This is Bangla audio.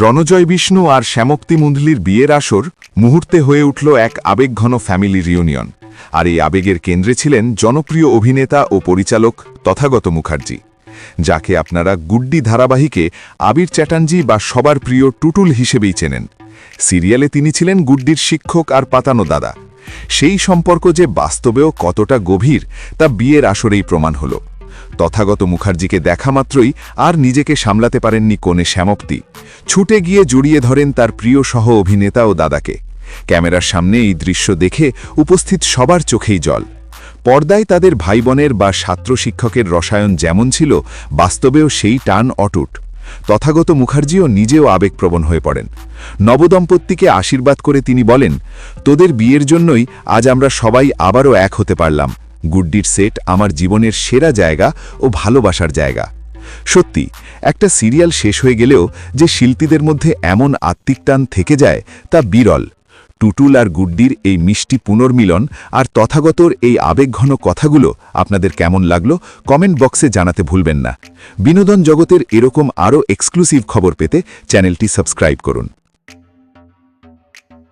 রণজয় বিষ্ণু আর শ্যামক্তি মুন্ডলির বিয়ের আসর মুহূর্তে হয়ে উঠল এক আবেগঘন ফ্যামিলি রিউনিয়ন। আর এই আবেগের কেন্দ্রে ছিলেন জনপ্রিয় অভিনেতা ও পরিচালক তথাগত মুখার্জি, যাকে আপনারা গুড্ডি ধারাবাহিকে আবির চ্যাটার্জি বা সবার প্রিয় টুটুল হিসেবেই চেনেন। সিরিয়ালে তিনি ছিলেন গুড্ডির শিক্ষক আর পাতানো দাদা। সেই সম্পর্ক যে বাস্তবেও কতটা গভীর তা বিয়ের আসরেই প্রমাণ হল। তথাগত মুখার্জিকে দেখা মাত্রই আর নিজেকে সামলাতে পারেননি কনে শ্যামক্তি। ছুটে গিয়ে জড়িয়ে ধরেন তার প্রিয় সহ অভিনেতা ও দাদাকে। ক্যামেরার সামনে এই দৃশ্য দেখে উপস্থিত সবার চোখেই জল। পর্দায় তাদের ভাই বোনের বা ছাত্র শিক্ষকের রসায়ন যেমন ছিল, বাস্তবেও সেই টান অটুট। তথাগত মুখার্জিও নিজেও আবেগপ্রবণ হয়ে পড়েন। নবদম্পতিকে আশীর্বাদ করে তিনি বলেন, তোদের বিয়ের জন্যই আজ আমরা সবাই আবারও এক হতে পারলাম। গুড্ডির সেট আমার জীবনের সেরা জায়গা ও ভালোবাসার জায়গা। সত্যি, একটা সিরিয়াল শেষ হয়ে গেলেও যে শিল্পীদের মধ্যে এমন আত্মিক টান থেকে যায় তা বিরল। টুটুল আর গুড্ডির এই মিষ্টি পুনর্মিলন আর তথাগতর এই আবেগঘন কথাগুলো আপনাদের কেমন লাগলো কমেন্ট বক্সে জানাতে ভুলবেন না। বিনোদন জগতের এরকম আরও এক্সক্লুসিভ খবর পেতে চ্যানেলটি সাবস্ক্রাইব করুন।